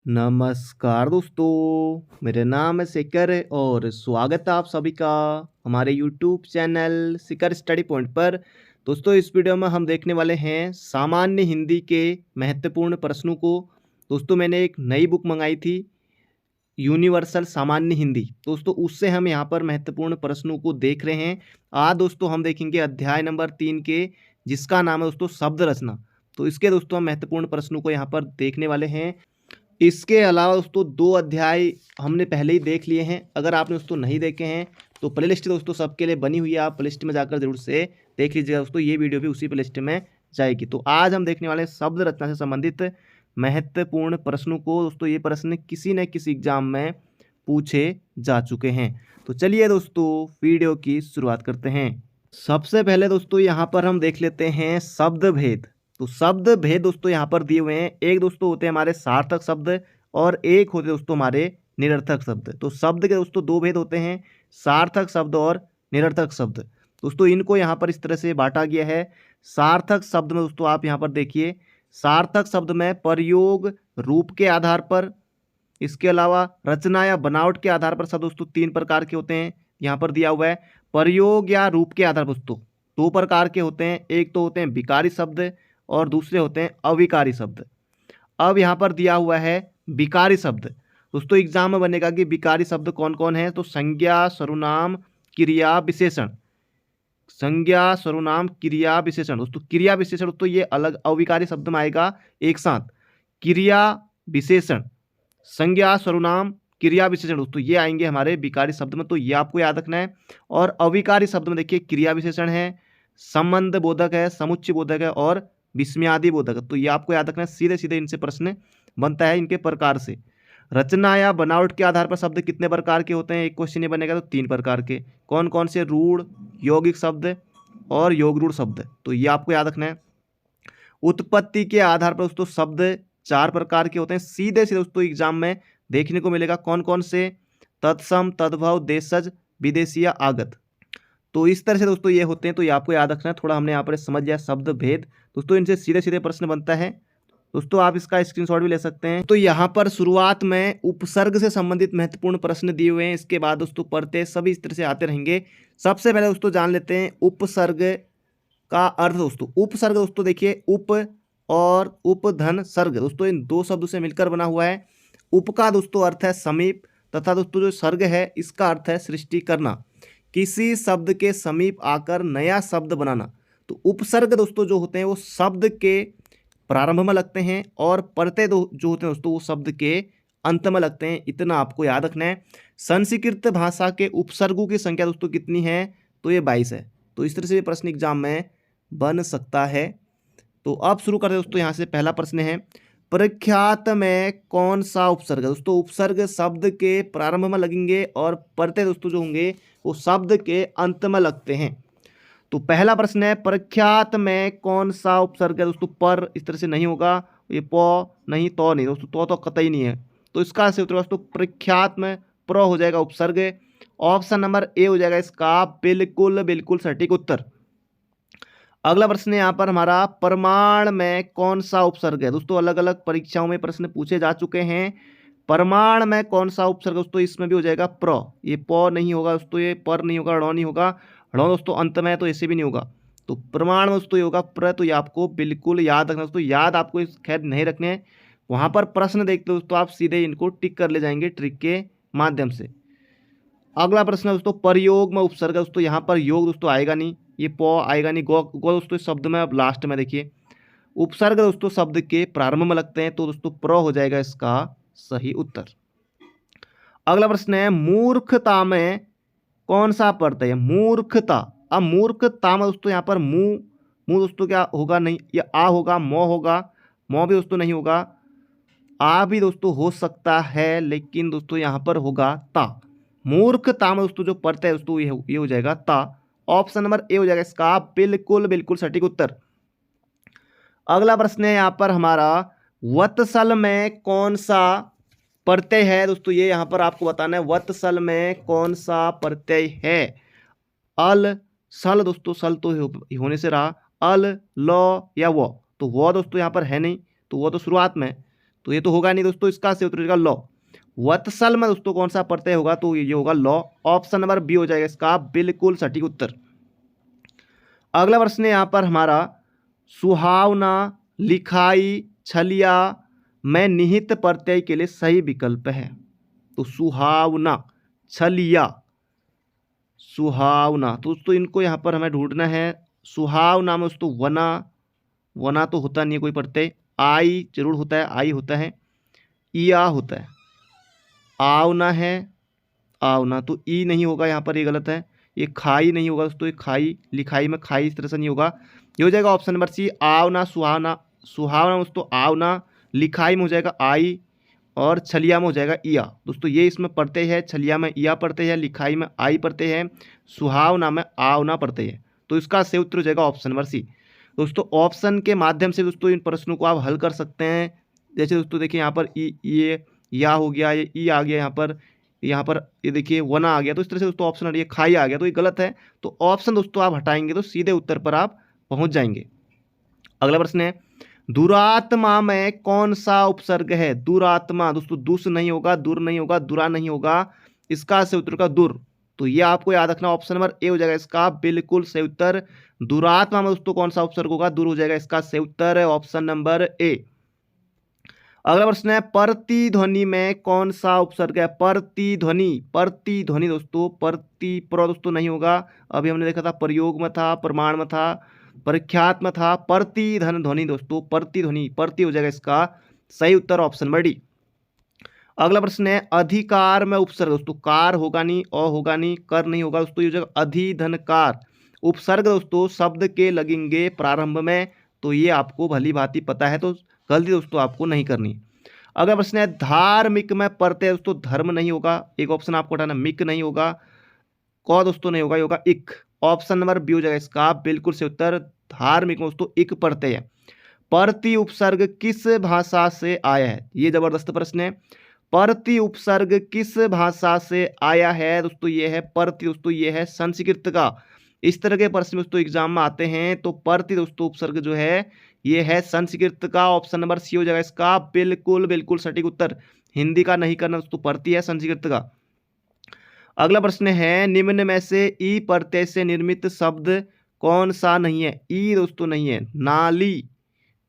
नमस्कार दोस्तों, मेरा नाम है शिखर और स्वागत है आप सभी का हमारे यूट्यूब चैनल शिखर स्टडी पॉइंट पर। दोस्तों, इस वीडियो में हम देखने वाले हैं सामान्य हिंदी के महत्वपूर्ण प्रश्नों को। दोस्तों, मैंने एक नई बुक मंगाई थी, यूनिवर्सल सामान्य हिंदी। दोस्तों, उससे हम यहाँ पर महत्वपूर्ण प्रश्नों को देख रहे हैं। आज दोस्तों हम देखेंगे अध्याय नंबर 3 के, जिसका नाम है दोस्तों शब्द रचना। तो इसके दोस्तों हम महत्वपूर्ण प्रश्नों को यहाँ पर देखने वाले हैं। इसके अलावा दोस्तों 2 अध्याय हमने पहले ही देख लिए हैं। अगर आपने दोस्तों नहीं देखे हैं तो प्लेलिस्ट दोस्तों सबके लिए बनी हुई है, आप प्लेलिस्ट में जाकर जरूर से देख लीजिएगा दोस्तों। ये वीडियो भी उसी प्लेलिस्ट में जाएगी। तो आज हम देखने वाले हैं शब्द रचना से संबंधित महत्वपूर्ण प्रश्नों को। दोस्तों, ये प्रश्न किसी न किसी एग्जाम में पूछे जा चुके हैं। तो चलिए दोस्तों वीडियो की शुरुआत करते हैं। सबसे पहले दोस्तों यहाँ पर हम देख लेते हैं शब्द भेद। तो शब्द भेद दोस्तों यहाँ पर दिए हुए हैं। एक दोस्तों होते हैं हमारे सार्थक शब्द और एक होते दोस्तों हमारे निरर्थक शब्द। तो शब्द के दोस्तों 2 भेद होते हैं, सार्थक शब्द और निरर्थक शब्द। दोस्तों इनको यहाँ पर इस तरह से बांटा गया है। सार्थक शब्द में दोस्तों आप यहाँ पर देखिए, सार्थक शब्द में प्रयोग रूप के आधार पर, इसके अलावा रचना या बनावट के आधार पर शब्द दोस्तों 3 प्रकार के होते हैं। यहाँ पर दिया हुआ है प्रयोग या रूप के आधार पर दोस्तों 2 प्रकार के होते हैं। एक तो होते हैं विकारी शब्द और दूसरे होते हैं अविकारी शब्द। अब यहाँ पर दिया हुआ है विकारी शब्द। दोस्तों एग्जाम में बनेगा कि विकारी शब्द कौन कौन है। तो संज्ञा, सर्वनाम, क्रिया, विशेषण। संज्ञा, सर्वनाम, क्रिया, विशेषण। दोस्तों क्रिया विशेषण दोस्तों ये अलग अविकारी शब्द में आएगा एक साथ। क्रिया विशेषण, संज्ञा, सर्वनाम, क्रिया विशेषण दोस्तों ये आएंगे हमारे विकारी शब्द में। तो ये आपको याद रखना है। और अविकारी शब्द में देखिए क्रिया विशेषण है, संबंध बोधक है, समुच्चय बोधक है और विस्मयादि बोधक। तो ये आपको याद रखना है। सीधे सीधे इनसे प्रश्न बनता है इनके प्रकार से। रचना या बनावट के आधार पर शब्द कितने प्रकार के होते हैं, एक क्वेश्चन ये बनेगा। तो 3 प्रकार के। कौन कौन से? रूढ़, यौगिक शब्द और योगरूढ़ शब्द। तो ये आपको याद रखना है। उत्पत्ति के आधार पर दोस्तों शब्द 4 प्रकार के होते हैं। सीधे सीधे दोस्तों एग्जाम में देखने को मिलेगा। कौन कौन से? तत्सम, तद्भव, देशज, विदेशी या आगत। तो इस तरह से दोस्तों ये होते हैं। तो ये आपको याद रखना है। थोड़ा हमने यहाँ पर समझ लिया शब्द भेद। दोस्तों इनसे सीधे सीधे प्रश्न बनता है। दोस्तों आप इसका स्क्रीनशॉट भी ले सकते हैं। तो यहाँ पर शुरुआत में उपसर्ग से संबंधित महत्वपूर्ण प्रश्न दिए हुए हैं। इसके बाद दोस्तों पढ़ते सभी इस तरह से आते रहेंगे। सबसे पहले दोस्तों जान लेते हैं उपसर्ग का अर्थ। दोस्तों उपसर्ग दोस्तों देखिए, उप और उपधन सर्ग दोस्तों इन 2 शब्दों से मिलकर बना हुआ है। उप का दोस्तों अर्थ है समीप, तथा दोस्तों जो सर्ग है इसका अर्थ है सृष्टि करना, किसी शब्द के समीप आकर नया शब्द बनाना। तो उपसर्ग दोस्तों जो होते हैं वो शब्द के प्रारंभ में लगते हैं और प्रत्यय जो होते हैं दोस्तों वो शब्द के अंत में लगते हैं। इतना आपको याद रखना है। संस्कृत भाषा के उपसर्गों की संख्या दोस्तों कितनी है? तो ये 22 है। तो इस तरह से प्रश्न एग्जाम में बन सकता है। तो अब शुरू करते हैं दोस्तों। यहाँ से पहला प्रश्न है, प्रख्यात में कौन सा उपसर्ग है? दोस्तों उपसर्ग शब्द के प्रारंभ में लगेंगे और प्रत्यय दोस्तों जो होंगे वो शब्द के अंत में लगते हैं। तो पहला प्रश्न है, प्रख्यात में कौन सा उपसर्ग है? दोस्तों पर इस तरह से नहीं होगा, ये प नहीं, तो नहीं दोस्तों, तो कतई नहीं है। तो इसका सही उत्तर दोस्तों प्रख्यात में प्र हो जाएगा उपसर्ग। ऑप्शन नंबर ए हो जाएगा इसका बिल्कुल बिल्कुल सटीक उत्तर। अगला प्रश्न है यहाँ पर हमारा, प्रमाण में कौन सा उपसर्ग है? दोस्तों अलग अलग परीक्षाओं में प्रश्न पूछे जा चुके हैं। प्रमाण में कौन सा उपसर्ग दोस्तों? इसमें भी हो जाएगा प्र। ये प नहीं होगा दोस्तों, ये पर नहीं होगा, ड़ नहीं होगा। ड़ दोस्तों अंत में है तो ऐसे भी नहीं होगा। तो प्रमाण में दोस्तों ये होगा प्र। तो ये आपको बिल्कुल याद रखना दोस्तों। याद आपको खैर नहीं रखने हैं, वहाँ पर प्रश्न देखते दोस्तों आप सीधे इनको टिक कर ले जाएंगे ट्रिक के माध्यम से। अगला प्रश्न है दोस्तों, प्रयोग में उपसर्ग दोस्तों यहाँ पर योग दोस्तों आएगा नहीं, ये प आएगा नहीं, गो दोस्तों शब्द में अब लास्ट में देखिए। उपसर्ग दोस्तों शब्द के प्रारंभ में लगते हैं। तो दोस्तों प्र हो जाएगा इसका सही उत्तर। अगला प्रश्न है, मूर्खता में कौन सा प्रत्यय है? मूर्खता। अब मूर्खता में दोस्तों यहाँ पर मुंह, मुंह दोस्तों क्या होगा? नहीं, ये आ होगा, मौ होगा, मौ भी दोस्तों नहीं होगा, आ भी दोस्तों हो सकता है, लेकिन दोस्तों यहाँ पर होगा ता। मूर्खता में दोस्तों जो प्रत्यय है दोस्तों ये हो जाएगा ता। ऑप्शन नंबर ए हो जाएगा इसका बिल्कुल बिल्कुल सटीक उत्तर। अगला प्रश्न है यहाँ पर हमारा, वत्सल में कौन सा प्रत्यय है? दोस्तों ये यहाँ पर आपको बताना है वत्सल में कौन सा प्रत्यय है। अल, सल दोस्तों, सल तो होने से रहा, अल, ल या वो। तो वो दोस्तों यहाँ पर है नहीं, तो वो तो शुरुआत में। तो ये तो होगा नहीं दोस्तों, इसका सही उत्तर हो जाएगा लौ। वत्सल में दोस्तों कौन सा प्रत्यय होगा, तो ये होगा लौ। ऑप्शन नंबर बी हो जाएगा इसका बिल्कुल सटीक उत्तर। अगला प्रश्न है यहाँ पर हमारा, सुहावना, लिखाई, छलिया में निहित प्रत्यय के लिए सही विकल्प है। तो सुहावना, छलिया, सुहावना, तो दोस्तों इनको यहाँ पर हमें ढूंढना है। सुहावना में दोस्तों वना, वना तो होता नहीं है कोई प्रत्यय, आई जरूर होता है, आई होता है, इया होता है, आवना है, आवना तो ई नहीं होगा यहाँ पर, ये गलत है। ये खाई नहीं होगा दोस्तों, ये खाई, लिखाई में खाई इस तरह से नहीं होगा। ये हो जाएगा ऑप्शन नंबर सी आवना, सुहावना, सुहावना दोस्तों आवना, लिखाई में हो जाएगा आई, और छलिया में हो जाएगा इया। दोस्तों ये इसमें पढ़ते हैं, छलिया में इया पढ़ते हैं, लिखाई में आई पढ़ते हैं, सुहावना में आवना पढ़ते हैं। तो इसका सही उत्तर हो जाएगा ऑप्शन नंबर सी। दोस्तों ऑप्शन के माध्यम से दोस्तों इन प्रश्नों को आप हल कर सकते हैं। जैसे दोस्तों देखिए यहाँ पर ये या हो गया, ये ई आ गया, यहाँ पर ये देखिए वना आ गया, तो इस तरह से दोस्तों ऑप्शन ये खाई आ गया, तो ये गलत है। तो ऑप्शन दोस्तों आप हटाएंगे तो सीधे उत्तर पर आप पहुंच जाएंगे। अगला प्रश्न है, दुरात्मा में कौन सा उपसर्ग है। दुरात्मा दोस्तों दुस नहीं होगा, दूर नहीं होगा, दुरा नहीं होगा, इसका सही उत्तर का दूर। तो ये आपको याद रखना, ऑप्शन नंबर ए हो जाएगा इसका बिल्कुल सही उत्तर। दुरात्मा में दोस्तों कौन सा उपसर्ग होगा, दूर हो जाएगा, इसका सही उत्तर है ऑप्शन नंबर ए। अगला प्रश्न है, प्रतिध्वनि में कौन सा उपसर्ग है। प्रतिध्वनि, प्रतिध्वनि दोस्तों, प्रति प्र दोस्तों नहीं होगा, अभी हमने देखा था प्रयोग में था, प्रमाण में था, परीक्षात में था। प्रतिधन ध्वनि दोस्तों, प्रतिध्वनि, प्रति हो जाएगा इसका सही उत्तर ऑप्शन नंबर डी। अगला प्रश्न है, अधिकार में उपसर्ग दोस्तों, कार होगा नहीं, अ होगा नहीं, कर नहीं होगा दोस्तों, ये हो जाएगा अधिधनकार। उपसर्ग दोस्तों शब्द के लगेंगे प्रारंभ में, तो ये आपको भली भांति पता है, तो गलती दोस्तों आपको नहीं करनी। अगला प्रश्न है, धार्मिक में प्रत्यय दोस्तों धर्म नहीं होगा, एक ऑप्शन आपको हटाना, मिक नहीं होगा, क दोस्तों नहीं होगा, ये होगा इक। ऑप्शन नंबर बी हो जाएगा इसका बिल्कुल से उत्तर। धार्मिक में दोस्तों इक प्रत्यय है। प्रति उपसर्ग किस भाषा से आया है, ये जबरदस्त प्रश्न है। प्रति उपसर्ग किस भाषा से आया है दोस्तों, ये है प्रति दोस्तों, ये है संस्कृत का। इस तरह के प्रश्न दोस्तों एग्जाम में आते हैं, तो प्रति दोस्तों उपसर्ग जो है ये है संस्कृत का। ऑप्शन नंबर सी हो जाएगा इसका बिल्कुल बिल्कुल सटीक उत्तर। हिंदी का नहीं करना दोस्तों, प्रति है संस्कृत का। अगला प्रश्न है, निम्न में से ई प्रत्यय से निर्मित शब्द कौन सा नहीं है। ई दोस्तों नहीं है। नाली,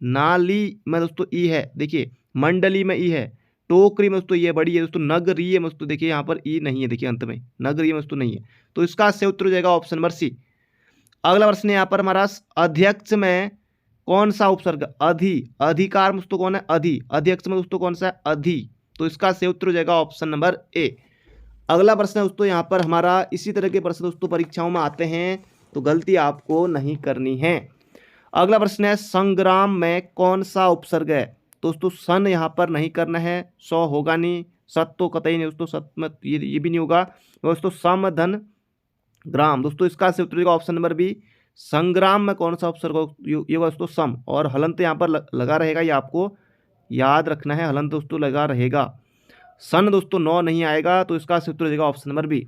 नाली में दोस्तों ई है, देखिए मंडली में ई है, टोकरी में दोस्तों ये बड़ी है दोस्तों, नगरीय में दोस्तों देखिए यहाँ पर ई नहीं है, देखिए अंत में नगरीय में दोस्तों नहीं है, तो इसका सही उत्तर हो जाएगा ऑप्शन नंबर सी। अगला प्रश्न है यहाँ पर हमारा, अध्यक्ष में कौन सा उपसर्ग, अधि, अधिकार में दोस्तों कौन है, अधि, अध्यक्ष में दोस्तों कौन सा है, अधि, तो इसका सही उत्तर हो जाएगा ऑप्शन नंबर ए। अगला प्रश्न है दोस्तों यहाँ पर हमारा, इसी तरह के प्रश्न दोस्तों परीक्षाओं में आते हैं, तो गलती आपको नहीं करनी है। अगला प्रश्न है, संग्राम में कौन सा उपसर्ग है। दोस्तों सन यहाँ पर नहीं करना है, सौ होगा नहीं, सत तो कतई नहीं दोस्तों, सत में ये भी नहीं होगा दोस्तों। सम धन ग्राम, दोस्तों इसका सही उत्तर ऑप्शन नंबर बी। संग्राम में कौन सा उपसर्ग ये होगा दोस्तों, सम, और हलंत यहाँ पर लगा रहेगा, ये आपको याद रखना है, हलंत दोस्तों लगा रहेगा। सन दोस्तों नौ नहीं आएगा, तो इसका सही उत्तर हो जाएगा ऑप्शन नंबर बी।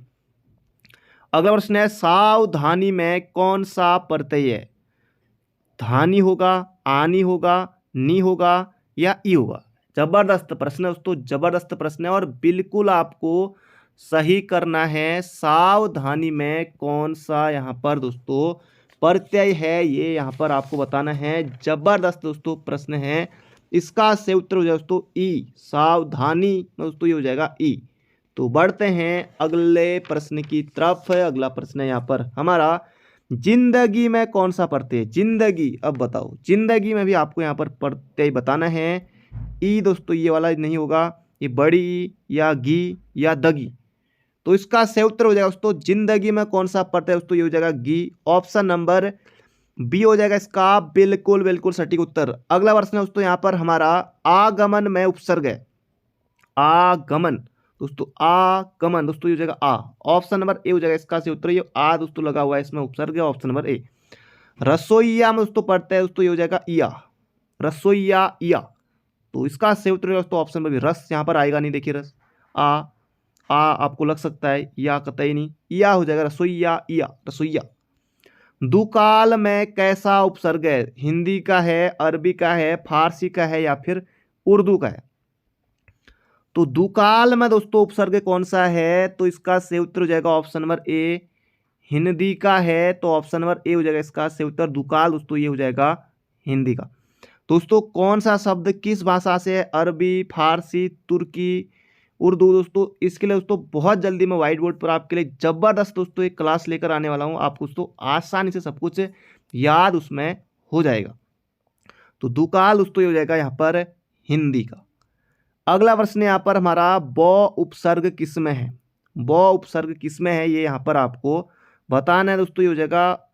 अगला प्रश्न है, सावधानी में कौन सा प्रत्यय है। धानी होगा, आनी होगा, नी होगा, या ई होगा। जबरदस्त प्रश्न है दोस्तों, जबरदस्त प्रश्न है, और बिल्कुल आपको सही करना है। सावधानी में कौन सा यहाँ पर दोस्तों प्रत्यय है, ये यहाँ पर आपको बताना है। जबरदस्त दोस्तों प्रश्न है, इसका सही उत्तर हो जाएगा दोस्तों ई। सावधानी में दोस्तों ये हो जाएगा ई। तो बढ़ते हैं अगले प्रश्न की तरफ। अगला प्रश्न है यहाँ पर हमारा, जिंदगी में कौन सा प्रत्यय, जिंदगी, अब बताओ जिंदगी में भी आपको यहाँ पर प्रत्यय बताना है। ई दोस्तों ये वाला नहीं होगा, ये बड़ी या गी या दगी, तो इसका सही उत्तर हो जाएगा दोस्तों जिंदगी में कौन सा प्रत्यय दोस्तों, ये हो जाएगा गी। ऑप्शन नंबर बी हो जाएगा इसका बिल्कुल बिल्कुल सटीक उत्तर। अगला प्रश्न है दोस्तों यहाँ पर हमारा, आगमन में उपसर्ग है। आगमन दोस्तों, आगमन दोस्तों ये हो जाएगा आ। ऑप्शन नंबर ए हो जाएगा इसका सही उत्तर। ये आ दोस्तों लगा हुआ है, इसमें उपसर्ग है, ऑप्शन नंबर ए। रसोईया में दोस्तों पढ़ते हैं दोस्तों, ये हो जाएगा इया, रसोईया इया, तो इसका सही उत्तर दोस्तों ऑप्शन नंबर बी। रस यहाँ पर आएगा नहीं, देखिए रस, आ आपको लग सकता है, या कतई नहीं, इया हो जाएगा, रसोईया इया, रसोईया। दुकाल में कैसा उपसर्ग है, हिंदी का है, अरबी का है, फारसी का है, या फिर उर्दू का है। तो दुकाल में दोस्तों उपसर्ग कौन सा है, तो इसका सही उत्तर हो जाएगा ऑप्शन नंबर ए, हिंदी का है। तो ऑप्शन नंबर ए हो जाएगा इसका सही उत्तर, दुकाल दोस्तों ये हो जाएगा हिंदी का। दोस्तों कौन सा शब्द किस भाषा से है, अरबी, फारसी, तुर्की, उर्दू। दोस्तों इसके लिए दोस्तों बहुत जल्दी मैं व्हाइट बोर्ड पर आपके लिए जबरदस्त दोस्तों एक क्लास लेकर आने वाला हूं, आपको दोस्तों आसानी से सब कुछ याद उसमें हो जाएगा। तो दुकाल दोस्तों ये हो जाएगा यहाँ पर हिंदी का। अगला प्रश्न यहाँ पर हमारा ब उपसर्ग किस में है, ब उपसर्ग किस में है ये यहाँ पर आपको बताना है दोस्तों। ये हो जाएगा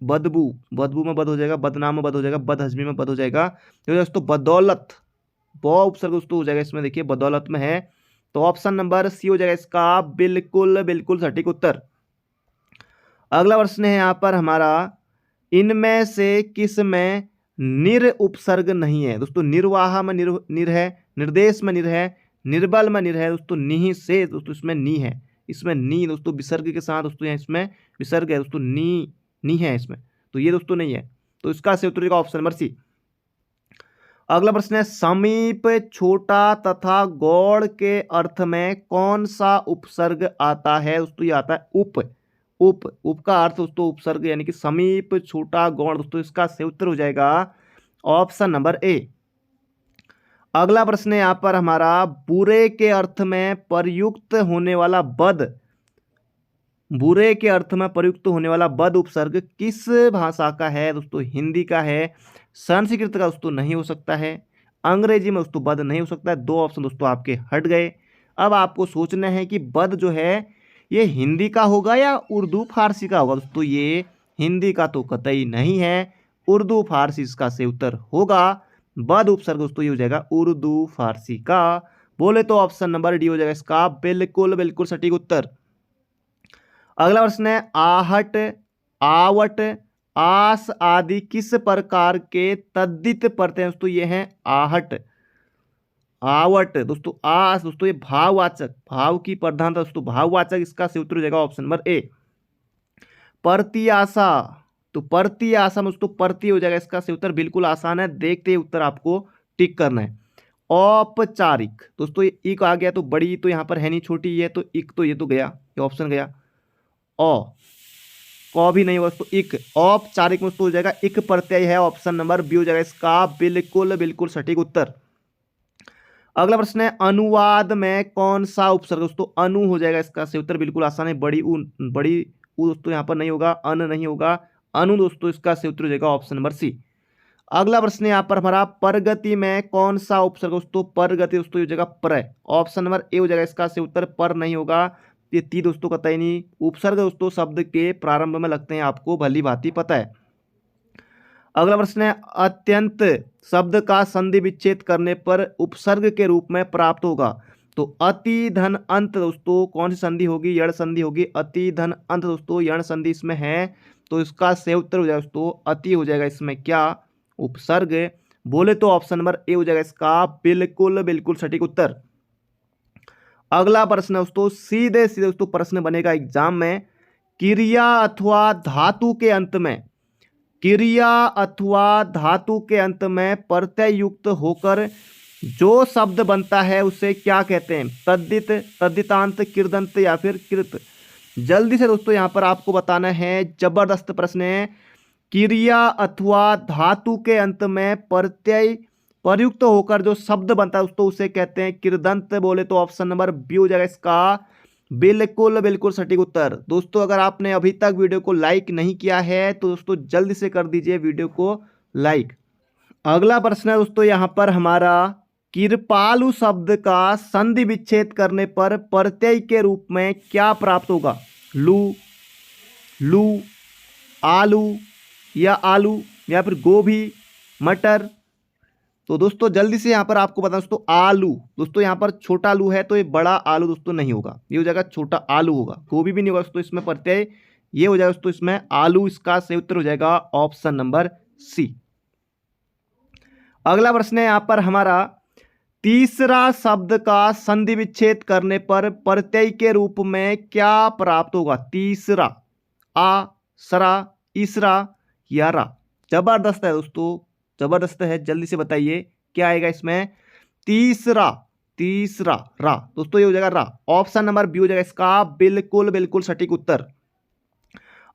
बदबू, बदबू में बद हो जाएगा, बदनाम में बद हो जाएगा, बदहजमी में बद हो जाएगा। ये हो जाएगा दोस्तों बदौलत, ब उपसर्ग दोस्तों हो जाएगा इसमें, देखिए बदौलत में है। तो ऑप्शन नंबर सी हो जाएगा इसका बिल्कुल बिल्कुल सटीक उत्तर। अगला प्रश्न है यहाँ पर हमारा, इनमें से किस में निर उपसर्ग नहीं है। दोस्तों निर्वाह में निर है, निर्देश में निर है, निर्बल में निर है दोस्तों, निहि से दोस्तों इसमें नी है, इसमें नी दोस्तों विसर्ग के साथ दोस्तों यहाँ इसमें विसर्ग है दोस्तों, नी है इसमें, तो ये दोस्तों नहीं है। तो इसका सही उत्तर होगा ऑप्शन नंबर सी। अगला प्रश्न है, समीप, छोटा तथा गौड़ के अर्थ में कौन सा उपसर्ग आता है। दोस्तों ये आता है उप, उप का अर्थ दोस्तों उपसर्ग यानी कि समीप, छोटा, गौड़। दोस्तों इसका सही उत्तर हो जाएगा ऑप्शन नंबर ए। अगला प्रश्न है यहाँ पर हमारा, बुरे के अर्थ में प्रयुक्त होने वाला बद, बुरे के अर्थ में प्रयुक्त होने वाला बद उपसर्ग किस भाषा का है। दोस्तों हिंदी का है, संस्कृत का दोस्तों नहीं हो सकता है, अंग्रेजी में दोस्तों बद नहीं हो सकता है। दो ऑप्शन दोस्तों आपके हट गए। अब आपको सोचना है कि बद जो है ये हिंदी का होगा या उर्दू फारसी का होगा। दोस्तों ये हिंदी का तो कतई नहीं है, उर्दू फारसी इसका सही उत्तर होगा। बद उपसर्ग दोस्तों ये हो जाएगा उर्दू फारसी का। बोले तो ऑप्शन नंबर डी हो जाएगा इसका बिल्कुल बिल्कुल सटीक उत्तर। अगला प्रश्न है, आहट, आवट, आस आदि किस प्रकार के तद्धित प्रत्यय हैं। दोस्तों ये हैं आहट, आवट दोस्तों, आस दोस्तों ये भाववाचक, भाव की प्रधानता दोस्तों भाववाचक, इसका सही उत्तर हो जाएगा ऑप्शन नंबर ए। प्रत्याशा, तो प्रत्याशा में दोस्तों प्रति हो जाएगा इसका सही उत्तर, बिल्कुल आसान है, देखते ही उत्तर आपको टिक करना है। औपचारिक दोस्तों ये इक आ गया तो बड़ी तो यहाँ पर है नहीं, छोटी है तो इक, तो ये तो गया, ये ऑप्शन गया। क भी नहीं होगा तो इक, औपचारिक में हो जाएगा इक प्रत्यय है, ऑप्शन नंबर बी हो जाएगा इसका बिल्कुल बिल्कुल सटीक उत्तर। अगला प्रश्न है, अनुवाद में कौन सा उपसर्ग। दोस्तों अनु हो जाएगा इसका सही उत्तर, बिल्कुल आसान है, बड़ी ऊ, बड़ी ऊ दोस्तों यहाँ पर नहीं होगा, अन नहीं होगा, अनु दोस्तों इसका सही उत्तर हो जाएगा ऑप्शन नंबर सी। अगला प्रश्न यहाँ पर हमारा, परगति में कौन सा उपसर्ग। दोस्तों परगति दोस्तों हो जाएगा पर, ऑप्शन नंबर ए हो जाएगा इसका सही उत्तर, पर नहीं होगा, ये ती दोस्तों कतई नहीं। उपसर्ग दोस्तों शब्द के प्रारंभ में लगते हैं, आपको भली भांति पता है। अगला प्रश्न है, अत्यंत शब्द का संधि विच्छेद करने पर उपसर्ग के रूप में प्राप्त होगा। तो अति धन अंत दोस्तों कौन सी संधि होगी, यण संधि होगी, अति धन अंत दोस्तों यण संधि इसमें है, तो इसका सही उत्तर हो जाएगा दोस्तों अति हो जाएगा इसमें क्या उपसर्ग। बोले तो ऑप्शन नंबर ए हो जाएगा इसका बिल्कुल बिल्कुल सटीक उत्तर। अगला प्रश्न दोस्तों सीधे सीधे दोस्तों प्रश्न बनेगा एग्जाम में, क्रिया अथवा धातु के अंत में, क्रिया अथवा धातु के अंत में प्रत्यय युक्त होकर जो शब्द बनता है उसे क्या कहते हैं। तद्धित, तद्धितांत, कृदंत या फिर कृत। जल्दी से दोस्तों यहां पर आपको बताना है, जबरदस्त प्रश्न है। क्रिया अथवा धातु के अंत में प्रत्यय प्रयुक्त होकर जो शब्द बनता है दोस्तों उसे कहते हैं कृदंत। बोले तो ऑप्शन नंबर बी हो जाएगा इसका बिल्कुल बिल्कुल सटीक उत्तर। दोस्तों अगर आपने अभी तक वीडियो को लाइक नहीं किया है तो दोस्तों जल्दी से कर दीजिए वीडियो को लाइक। अगला प्रश्न है दोस्तों यहाँ पर हमारा, कृपालु शब्द का संधि विच्छेद करने पर प्रत्यय के रूप में क्या प्राप्त होगा। लू, लू, आलू या आलू या फिर गोभी, मटर। तो दोस्तों जल्दी से यहाँ पर आपको बता दोस्तों आलू, दोस्तों यहाँ पर छोटा आलू है तो ये बड़ा आलू दोस्तों नहीं होगा, ये हो जाएगा छोटा आलू होगा, गोभी भी नहीं होगा दोस्तों इसमें प्रत्यय, ये हो जाएगा दोस्तों इसमें आलू, इसका सही उत्तर हो जाएगा ऑप्शन नंबर सी। अगला प्रश्न है यहाँ पर हमारा, तीसरा शब्द का संधि विच्छेद करने पर प्रत्यय के रूप में क्या प्राप्त होगा। तीसरा, आ, सरा, इसरा या रा। जबरदस्त है दोस्तों, जबरदस्त है, जल्दी से बताइए क्या आएगा इसमें। तीसरा, तीसरा रा, दोस्तों ये हो जाएगा रा। ऑप्शन नंबर बी हो जाएगा इसका बिल्कुल बिल्कुल सटीक उत्तर।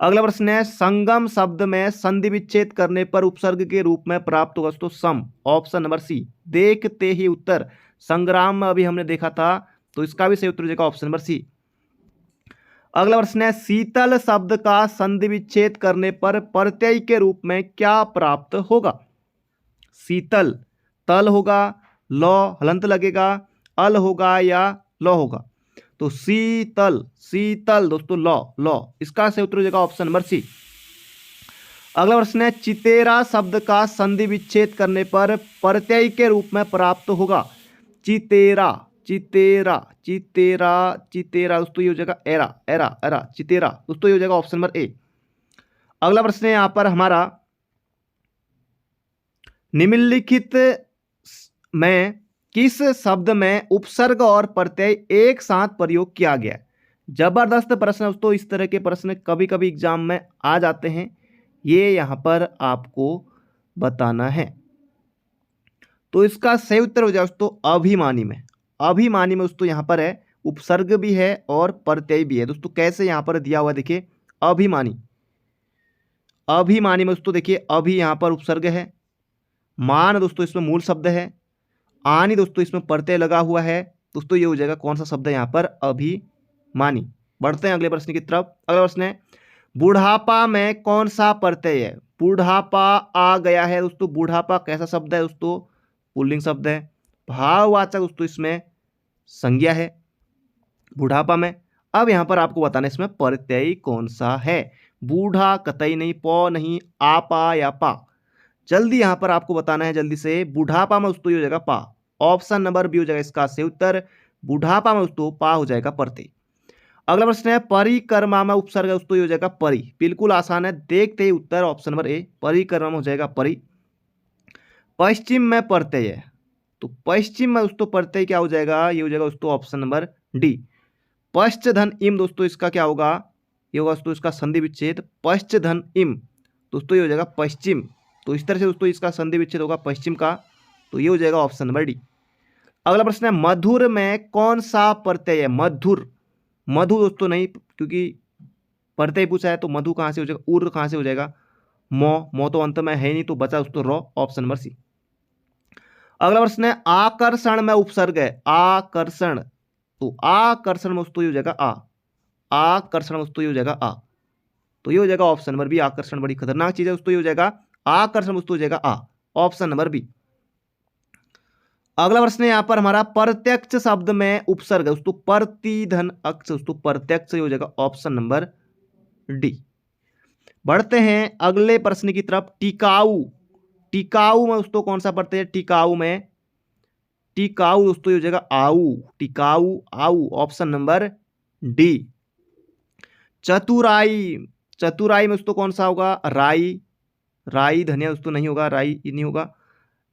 अगला प्रश्न है, संगम शब्द में संधि विच्छेद करने पर उपसर्ग के रूप में प्राप्त होगा दोस्तों सम। ऑप्शन नंबर सी देखते ही उत्तर। संग्राम में अभी हमने देखा था, तो इसका भी सही उत्तर हो जाएगा ऑप्शन नंबर सी। अगला प्रश्न है, शीतल शब्द का संधि विच्छेद करने पर प्रत्यय के रूप में क्या प्राप्त होगा। शीतल, तल होगा, लौ हलंत लगेगा, अल होगा या लौ होगा। तो शीतल, शीतल दोस्तों लौ, लौ, इसका सही उत्तर हो जाएगा ऑप्शन नंबर सी। अगला प्रश्न है, चितेरा शब्द का संधि विच्छेद करने पर प्रत्यय के रूप में प्राप्त होगा। चितेरा, चितेरा, चितेरा, चितेरा दोस्तों ये हो जाएगा एरा, एरा, एरा, चितेरा दोस्तों ये हो जाएगा ऑप्शन नंबर ए। अगला प्रश्न है यहां पर हमारा, निम्नलिखित में किस शब्द में उपसर्ग और प्रत्यय एक साथ प्रयोग किया गया है। जबरदस्त प्रश्न दोस्तों, इस तरह के प्रश्न कभी कभी एग्जाम में आ जाते हैं, ये यहां पर आपको बताना है। तो इसका सही उत्तर हो जाए दोस्तों अभिमानी में। अभिमानी में दोस्तों यहां पर है उपसर्ग भी है और प्रत्यय भी है। दोस्तों कैसे यहां पर दिया हुआ देखिए, अभिमानी, अभिमानी में दोस्तों देखिए अभी यहां पर उपसर्ग है, मान दोस्तों इसमें मूल शब्द है, आनी दोस्तों इसमें प्रत्यय लगा हुआ है। दोस्तों ये हो जाएगा कौन सा शब्द है यहाँ पर, अभिमानी। बढ़ते हैं अगले प्रश्न की तरफ। अगला प्रश्न है, बुढ़ापा में कौन सा प्रत्यय है। बुढ़ापा आ गया है दोस्तों, बुढ़ापा कैसा शब्द है दोस्तों, पुल्लिंग शब्द है। भाववाचक दोस्तों इसमें संज्ञा है बुढ़ापा में। अब यहाँ पर आपको बताना है इसमें प्रत्यय कौन सा है। बूढ़ा कतई नहीं, पौ नहीं, आपा या पा। जल्दी यहां पर आपको बताना है जल्दी से। बुढ़ापा में दोस्तों ये हो जाएगा पा। ऑप्शन नंबर बी हो जाएगा इसका सही उत्तर। बुढ़ापा में दोस्तों पा हो जाएगा प्रत्यय। अगला प्रश्न है, परिक्रमा में उपसर्ग दोस्तों ये हो जाएगा परि। बिल्कुल आसान है, देखते ही उत्तर ऑप्शन नंबर ए, परिक्रमा में हो जाएगा परि। पश्चिम में प्रत्यय है, तो पश्चिम में दोस्तों प्रत्यय क्या हो जाएगा, ये हो जाएगा दोस्तों ऑप्शन नंबर डी, पश्च धन इम। दोस्तों इसका क्या होगा, ये होगा दोस्तों इसका संधि विच्छेद, पश्च धन इम। दोस्तों ये हो जाएगा पश्चिम। तो इस तरह से दोस्तों इसका संधि विच्छेद होगा पश्चिम का, तो ये हो जाएगा ऑप्शन नंबर डी। अगला प्रश्न है, मधुर में कौन सा प्रत्यय है। मधुर, मधु दोस्तों नहीं, क्योंकि प्रत्यय पूछा है, तो मधु कहाँ से हो जाएगा, उर कहाँ से हो जाएगा, मो, मो तो अंत में है नहीं, तो बचा दोस्तों रॉ, ऑप्शन नंबर सी। अगला प्रश्न है, आकर्षण में उपसर्ग है। आकर्षण, तो आकर्षण में दोस्तों ये हो जाएगा आ, आकर्षण में दोस्तों ये हो जाएगा आ, तो ये हो जाएगा ऑप्शन नंबर बी। आकर्षण बड़ी खतरनाक चीज है दोस्तों, ये हो जाएगा आकर्षण वस्तु हो जाएगा आ, ऑप्शन नंबर बी। अगला प्रश्न है यहां पर हमारा, प्रत्यक्ष शब्द में उपसर्ग है दोस्तों प्रतिधन अक्ष। दोस्तों प्रत्यक्ष हो जाएगा ऑप्शन नंबर डी। बढ़ते हैं अगले प्रश्न की तरफ। टिकाऊ, टिकाऊ में दोस्तों कौन सा प्रत्यय है। टिकाऊ में, टिकाऊ दोस्तों हो जाएगा आऊ, टिकाऊ आऊ, ऑप्शन नंबर डी। चतुराई, चतुराई में दोस्तों कौन सा होगा, राई, राई धनिया दोस्तों नहीं होगा, राई नहीं होगा।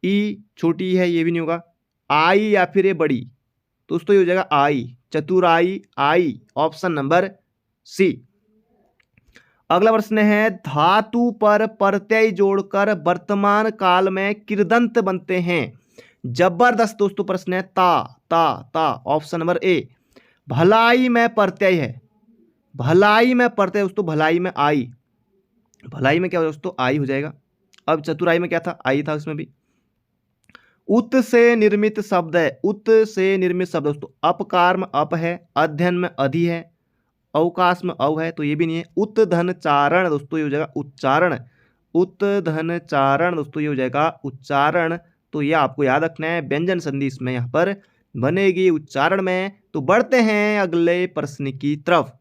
ई छोटी है, ये भी नहीं होगा। आई या फिर ये बड़ी, दोस्तों ये हो जाएगा आई, चतुराई आई, ऑप्शन नंबर सी। अगला प्रश्न है, धातु पर प्रत्यय जोड़कर वर्तमान काल में कृदंत बनते हैं। जबरदस्त दोस्तों प्रश्न है, ता, ता, ता, ऑप्शन नंबर ए। भलाई में प्रत्यय है, भलाई में प्रत्यय दोस्तों, भलाई में आई, भलाई में क्या हो दोस्तों आई हो जाएगा। अब चतुराई में क्या था, आई था उसमें भी। उत से निर्मित शब्द है, उत से निर्मित शब्द दोस्तों, अपकार में अप है, अध्ययन में अधि है, अवकाश में अव है, तो ये भी नहीं है। उत धन चारण दोस्तों ये हो जाएगा उच्चारण, उत धन चारण दोस्तों ये हो जाएगा उच्चारण। तो ये आपको याद रखना है, व्यंजन संधि इसमें यहाँ पर बनेगी उच्चारण में। तो बढ़ते हैं अगले प्रश्न की तरफ।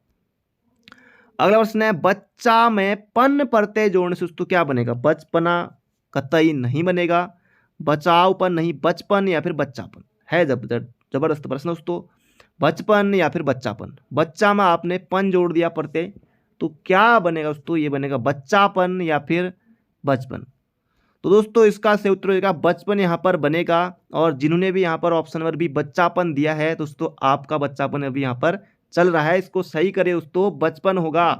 अगला प्रश्न है, बच्चा में पन प्रत्यय जोड़ने से दोस्तों क्या बनेगा। बचपना कतई नहीं बनेगा, बचावपन नहीं, बचपन या फिर बच्चापन है। जबरदस्त प्रश्न दोस्तों, बचपन या फिर बच्चापन। बच्चा में आपने पन जोड़ दिया प्रत्यय, तो क्या बनेगा दोस्तों, ये बनेगा बच्चापन या फिर बचपन। तो दोस्तों इसका सही उत्तर होगा बचपन यहाँ पर बनेगा। और जिन्होंने भी यहाँ पर ऑप्शन नंबर बी बच्चापन दिया है दोस्तों, आपका बच्चापन अभी यहाँ पर चल रहा है, इसको सही करें दोस्तों, बचपन होगा,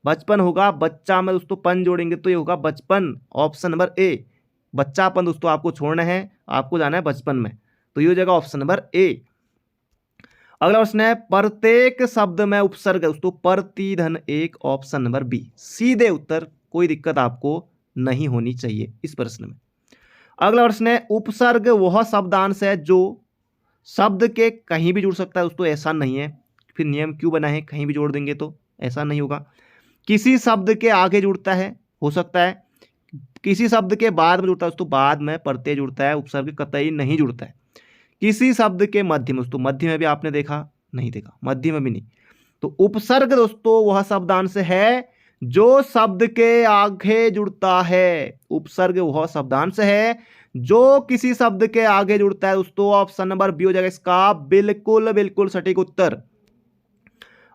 बचपन होगा। बच्चा में दोस्तों पन जोड़ेंगे तो ये होगा बचपन, ऑप्शन नंबर ए। बच्चापन दोस्तों आपको छोड़ना है, आपको जाना है बचपन में। तो ये हो जाएगा ऑप्शन नंबर ए। अगला प्रश्न है प्रत्येक शब्द में उपसर्ग दोस्तों प्रतिधन एक, ऑप्शन नंबर बी। सीधे उत्तर, कोई दिक्कत आपको नहीं होनी चाहिए इस प्रश्न में। अगला प्रश्न है उपसर्ग वह शब्दांश है जो शब्द के कहीं भी जुड़ सकता है दोस्तों, ऐसा नहीं है। फिर नियम क्यों बना है, कहीं भी जोड़ देंगे तो ऐसा नहीं होगा। किसी शब्द के आगे जुड़ता है, हो सकता है। किसी शब्द के बाद में जुड़ता है दोस्तों, बाद में प्रत्यय जुड़ता है, उपसर्ग कतई नहीं जुड़ता है। किसी शब्द के मध्य में दोस्तों, मध्य में भी आपने देखा नहीं देखा, मध्य में भी नहीं। तो उपसर्ग दोस्तों वह शब्दांश है जो शब्द के आगे जुड़ता है। उपसर्ग वह शब्दांश है जो किसी शब्द के आगे जुड़ता है दोस्तों, ऑप्शन नंबर बी हो जाएगा इसका बिल्कुल बिल्कुल सटीक उत्तर।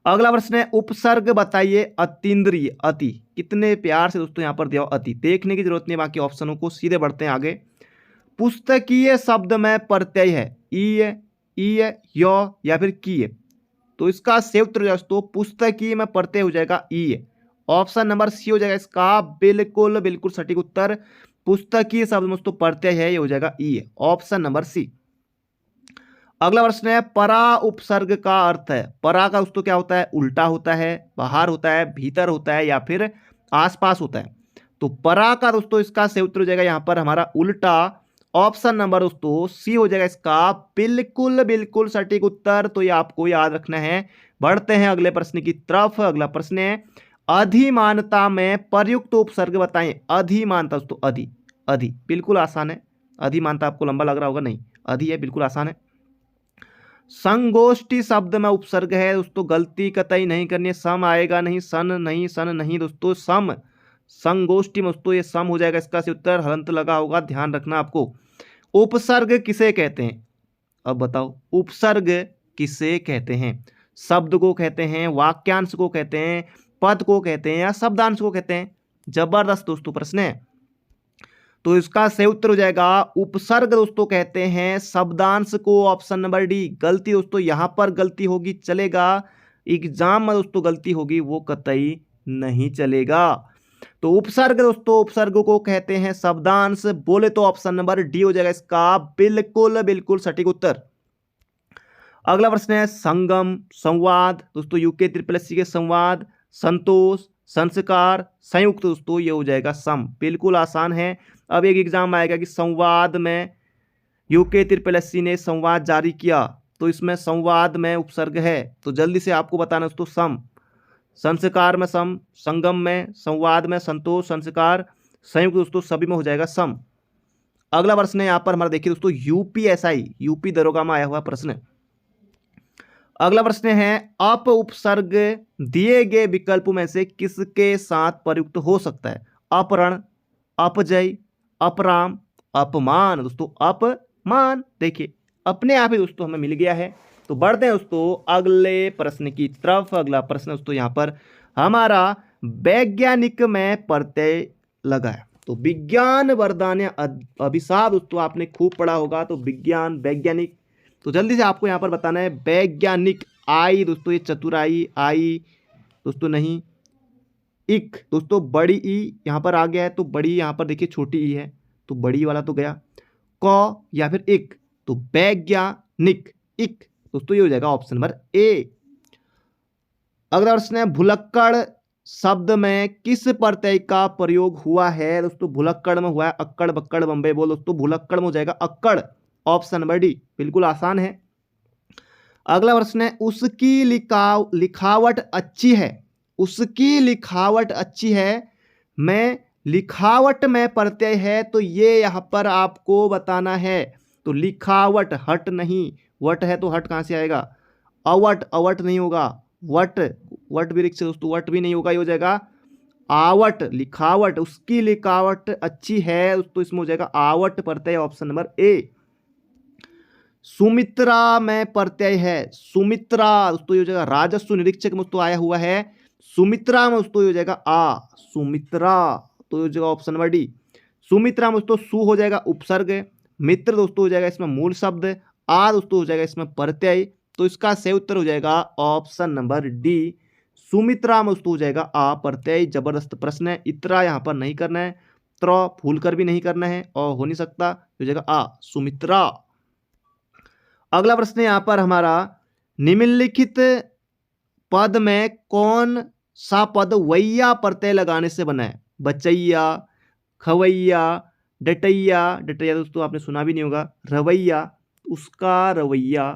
अगला प्रश्न है उपसर्ग बताइए अतीन्द्रिय। अति, कितने प्यार से दोस्तों यहां पर दिया अति, देखने की जरूरत नहीं बाकी ऑप्शनों को, सीधे बढ़ते हैं आगे। पुस्तकीय शब्द में प्रत्यय है ई य या फिर की, तो इसका सही उत्तर दोस्तों पुस्तकीय में प्रत्यय हो जाएगा ई। ऑप्शन नंबर सी हो जाएगा इसका बिल्कुल बिल्कुल सटीक उत्तर। पुस्तकीय शब्द में दोस्तों प्रत्यय है, ये हो जाएगा ई, ऑप्शन नंबर सी। अगला प्रश्न है परा उपसर्ग का अर्थ है। परा का दोस्तों क्या होता है, उल्टा होता है, बाहर होता है, भीतर होता है या फिर आसपास होता है। तो परा का दोस्तों इसका सही उत्तर हो जाएगा यहां पर हमारा उल्टा, ऑप्शन नंबर दोस्तों सी हो जाएगा इसका बिल्कुल बिल्कुल सटीक उत्तर। तो ये आपको याद रखना है। बढ़ते हैं अगले प्रश्न की तरफ। अगला प्रश्न है अधिमानता में प्रयुक्त उपसर्ग बताएं। अधिमानता दोस्तों अधि, अधि बिल्कुल आसान है। अधिमानता आपको लंबा लग रहा होगा, नहीं अधि है, बिल्कुल आसान है। संगोष्ठी शब्द में उपसर्ग है दोस्तों, गलती कतई नहीं करनी है, सम आएगा नहीं, सन नहीं, सन नहीं दोस्तों, सम। संगोष्ठी में दोस्तों ये सम हो जाएगा इसका सही उत्तर, हलंत लगा होगा, ध्यान रखना आपको। उपसर्ग किसे कहते हैं, अब बताओ उपसर्ग किसे कहते हैं। शब्द को कहते हैं, वाक्यांश को कहते हैं, पद को कहते हैं या शब्दांश को कहते हैं। जबरदस्त दोस्तों प्रश्न है। तो इसका सही उत्तर हो जाएगा उपसर्ग दोस्तों कहते हैं शब्दांश को, ऑप्शन नंबर डी। गलती दोस्तों यहां पर गलती होगी चलेगा, एग्जाम में दोस्तों गलती होगी वो कतई नहीं चलेगा। तो उपसर्ग दोस्तों उपसर्ग को कहते हैं शब्दांश, बोले तो ऑप्शन नंबर डी हो जाएगा इसका बिल्कुल बिल्कुल सटीक उत्तर। अगला प्रश्न है संगम, संवाद दोस्तों, यूके ट्रिपल एससी के संवाद, संतोष, संस्कार, संयुक्त दोस्तों ये हो जाएगा सम, बिल्कुल आसान है। अब एक एग्जाम आएगा कि संवाद में यूके ट्रिपल एससी ने संवाद जारी किया, तो इसमें संवाद में उपसर्ग है, तो जल्दी से आपको बताना दोस्तों सम। संस्कार में सम, संगम में, संवाद में संतोष, संस्कार, संयुक्त दोस्तों सभी में हो जाएगा सम। अगला प्रश्न है यहाँ पर हमारा देखिए दोस्तों यूपीएसआई, यूपी दरोगा में आया हुआ प्रश्न। अगला प्रश्न है अप उपसर्ग दिए गए विकल्पों में से किसके साथ प्रयुक्त हो सकता है। अपहरण, अपजय, अपराम, अपमान दोस्तों, अपमान देखिए अपने आप ही दोस्तों हमें मिल गया है। तो बढ़ते हैं दोस्तों अगले प्रश्न की तरफ। अगला प्रश्न दोस्तों यहाँ पर हमारा वैज्ञानिक में प्रत्यय लगा है। तो विज्ञान वरदान या अभिशाप दोस्तों आपने खूब पढ़ा होगा, तो विज्ञान वैज्ञानिक, तो जल्दी से आपको यहाँ पर बताना है वैज्ञानिक। आई दोस्तों ये चतुराई, आई दोस्तों नहीं, इक दोस्तों बड़ी ई यहाँ पर आ गया है, तो बड़ी यहाँ पर देखिए छोटी ई है, तो बड़ी वाला तो गया। क या फिर इक, तो वैज्ञानिक, इक दोस्तों ये हो जाएगा ऑप्शन नंबर ए। अगला प्रश्न है भुलक्कड़ शब्द में किस प्रत्यय का प्रयोग हुआ है दोस्तों। भुलक्कड़ में हुआ है अक्कड़, बक्कड़, बम्बे बोल दोस्तों, भुलक्कड़ में हो जाएगा अक्कड़, ऑप्शन नंबर डी, बिल्कुल आसान है। अगला प्रश्न है उसकी लिखावट अच्छी है। उसकी लिखावट अच्छी है में लिखावट में प्रत्यय है, तो ये यहाँ पर आपको बताना है। तो लिखावट, हट नहीं, वट है तो हट कहाँ से आएगा। अवट, अवट नहीं होगा, वट, वट वृक्ष दोस्तों वट भी नहीं होगा, ये हो जाएगा आवट। लिखावट, उसकी लिखावट अच्छी है तो इसमें हो जाएगा out Pratyaya, option number A. Sumitra में प्रत्यय है, सुमित्रा दोस्तों ये हो जाएगा राजस्व निरीक्षक में दोस्तों आया हुआ है, सुमित्रा में दोस्तों ये हो जाएगा आ, सुमित्रा तो ये हो जाएगा ऑप्शन नंबर डी। सुमित्रा में दोस्तों सु हो जाएगा उपसर्ग, मित्र दोस्तों हो जाएगा इसमें मूल शब्द, आ दोस्तों हो जाएगा इसमें प्रत्यय, तो इसका सही उत्तर हो जाएगा ऑप्शन नंबर डी। सुमित्रा में दोस्तों हो जाएगा आ प्रत्यय। जबरदस्त प्रश्न है, इतरा यहाँ पर नहीं करना है, त्र भूल कर भी नहीं करना है और हो नहीं सकता, हो जाएगा आ सुमित्रा। अगला प्रश्न यहाँ पर हमारा, निम्नलिखित पद में कौन सा पद वैया प्रत्यय लगाने से बना है? बचैया, खवैया, डटैया, डटैया दोस्तों आपने सुना भी नहीं होगा, रवैया, उसका रवैया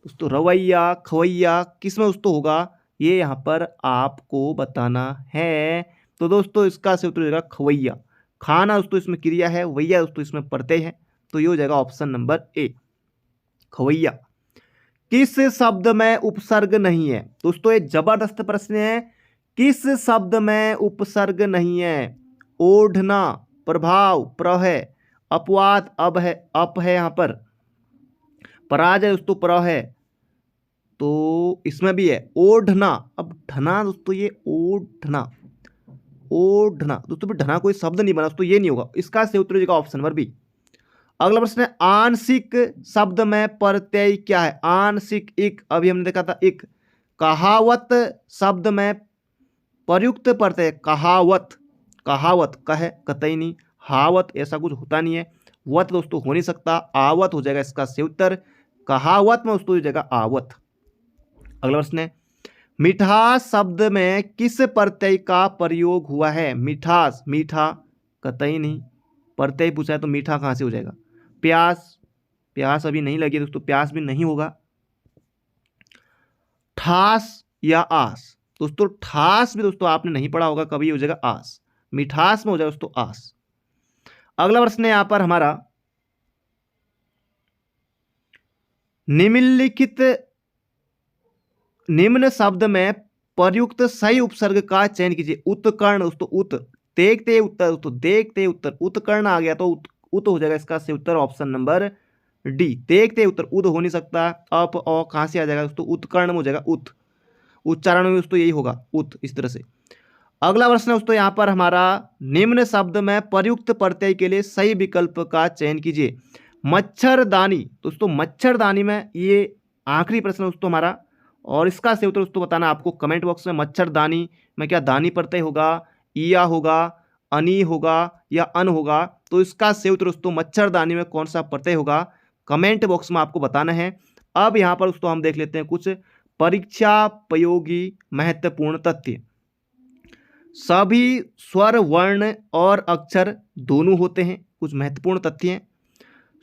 दोस्तों, रवैया, खवैया किस में दोस्तों होगा, ये यहाँ पर आपको बताना है। तो दोस्तों इसका सही उत्तर हो जाएगा खवैया। खाना दोस्तों इसमें क्रिया है, वैया दोस्तों इसमें प्रत्यय है, तो ये हो जाएगा ऑप्शन नंबर ए, खवैया। किस शब्द में उपसर्ग नहीं है? दोस्तों ये जबरदस्त प्रश्न है। किस शब्द में उपसर्ग नहीं है? ओढ़ना, प्रभाव, प्र है, अपवाद, अब है, अप है, यहाँ पर पराजय दोस्तों प्र है, तो इसमें भी है ओढ़ना। अब ढना दोस्तों, ये ओढ़ना, ओढ़ना दोस्तों भी ढना कोई शब्द नहीं बना दोस्तों, ये नहीं होगा। इसका सही उत्तर हो जाएगा ऑप्शन नंबर बी। अगला प्रश्न है, आंशिक शब्द में प्रत्यय क्या है? आंशिक, एक, अभी हमने देखा था एक। कहावत शब्द में प्रयुक्त प्रत्यय, कहावत, कहावत कह कतई नहीं, हावत ऐसा कुछ होता नहीं है, वत दोस्तों हो नहीं सकता, आवत हो जाएगा इसका सही उत्तर। कहावत में दोस्तों हो जाएगा आवत। अगला प्रश्न है, मिठास शब्द में किस प्रत्यय का प्रयोग हुआ है? मिठास, मीठा कतई नहीं, प्रत्यय पूछा है तो मीठा कहाँ से हो जाएगा? प्यास, प्यास अभी नहीं लगी दोस्तों, प्यास भी नहीं होगा। ठास या आस दोस्तों, ठास भी दोस्तों आपने नहीं पढ़ा होगा कभी, हो जाएगा आस। मिठास में हो जाएगा दोस्तों आस। अगला प्रश्न है यहां पर हमारा, निम्नलिखित निम्न शब्द में प्रयुक्त सही उपसर्ग का चयन कीजिए। उत्कर्ण दोस्तों, उत, देखते उत्तर दोस्तों, देखते उत्तर, उत्कर्ण आ गया तो उत हो जाएगा इसका सही उत्तर ऑप्शन नंबर डी। देखते उत्तर, उद हो नहीं सकता, अप औ कहां से आ जाएगा दोस्तों? उत्कर्ण में हो जाएगा उत। उच्चारण में दोस्तों यही होगा उत, इस तरह से। अगला प्रश्न है दोस्तों यहाँ पर हमारा, निम्न शब्द में प्रयुक्त प्रत्यय के लिए सही विकल्प का चयन कीजिए। मच्छरदानी दोस्तों, मच्छरदानी में ये आखिरी प्रश्न दोस्तों हमारा, और इसका सही उत्तर दोस्तों बताना आपको कमेंट बॉक्स में। मच्छरदानी में क्या दानी प्रत्यय होगा, ईया होगा, अनी होगा या अन होगा? तो इसका सही उत्तर दोस्तों मच्छरदानी में कौन सा प्रत्यय होगा, कमेंट बॉक्स में आपको बताना है। अब यहाँ पर दोस्तों हम देख लेते हैं कुछ परीक्षापयोगी महत्वपूर्ण तथ्य। सभी स्वर, वर्ण और अक्षर दोनों होते हैं, कुछ महत्वपूर्ण तथ्य हैं।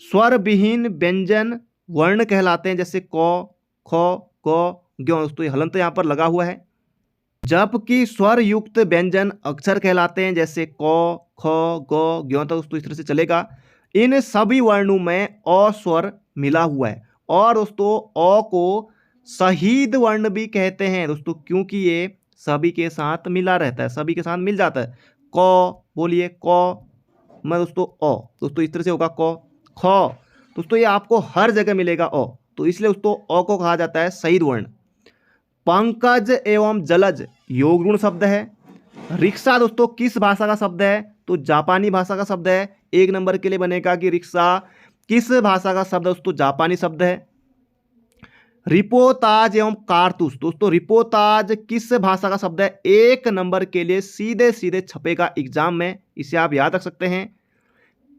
स्वर विहीन व्यंजन वर्ण कहलाते हैं, जैसे क, ख, ग, ग्यों दोस्तों, ये हलंत यहाँ पर लगा हुआ है। जबकि स्वर युक्त व्यंजन अक्षर कहलाते हैं, जैसे क, ख, ग, ग्यों, तो दोस्तों इस तरह से चलेगा। इन सभी वर्णों में अ स्वर मिला हुआ है, और दोस्तों अ को शहीद वर्ण भी कहते हैं दोस्तों, क्योंकि ये सभी के साथ मिला रहता है, सभी के साथ मिल जाता है। क बोलिए, क में दोस्तों अ, दोस्तों इस तरह से होगा क। ख दोस्तों ये आपको हर जगह मिलेगा अ, तो इसलिए दोस्तों अ को कहा जाता है शहीद वर्ण। पंकज एवं जलज योग गुण शब्द है। रिक्शा दोस्तों किस भाषा का शब्द है? तो जापानी भाषा का शब्द है। एक नंबर के लिए बनेगा कि रिक्शा किस भाषा का शब्द है दोस्तों? जापानी शब्द है। रिपोताज एवं कारतूस दोस्तों, रिपोताज किस भाषा का शब्द है? एक नंबर के लिए सीधे सीधे छपेगा एग्जाम में, इसे आप याद रख सकते हैं।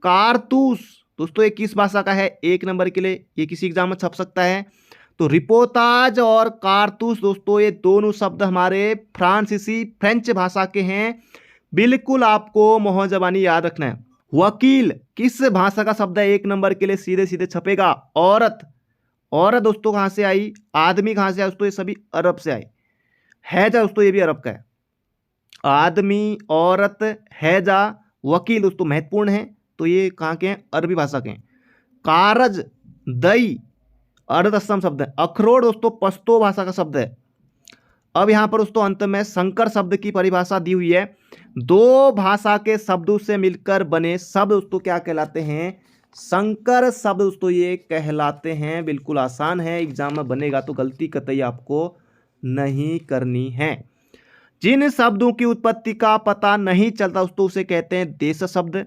कारतूस दोस्तों ये किस भाषा का है? एक नंबर के लिए ये किसी एग्जाम में छप सकता है। तो रिपोताज और कारतूस दोस्तों ये दोनों शब्द हमारे फ्रांसीसी फ्रेंच भाषा के हैं, बिल्कुल आपको मोहजबानी याद रखना है। वकील किस भाषा का शब्द है? एक नंबर के लिए सीधे सीधे छपेगा। औरत, औरत दोस्तों कहां से आई? आदमी कहां से आया दोस्तों? ये सभी अरब से आए। हैजा दोस्तों ये भी अरब का है। आदमी, औरत, हैजा, वकील दोस्तों महत्वपूर्ण है, तो ये कहां के हैं? अरबी भाषा के हैं। कारज, दई अर्ध असम शब्द है। अखरोट दोस्तों पश्तो भाषा का शब्द है। अब यहां पर दोस्तों अंत में संकर शब्द की परिभाषा दी हुई है। दो भाषा के शब्दों से मिलकर बने शब्द दोस्तों क्या कहलाते हैं? संकर शब्द दोस्तों ये कहलाते हैं। बिल्कुल आसान है, एग्जाम में बनेगा तो गलती कतई आपको नहीं करनी है। जिन शब्दों की उत्पत्ति का पता नहीं चलता दोस्तों उसे कहते हैं देश शब्द।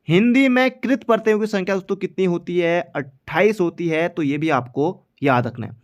हिंदी में कृत प्रत्ययों की संख्या दोस्तों कितनी होती है? 28 होती है, तो ये भी आपको याद रखना है।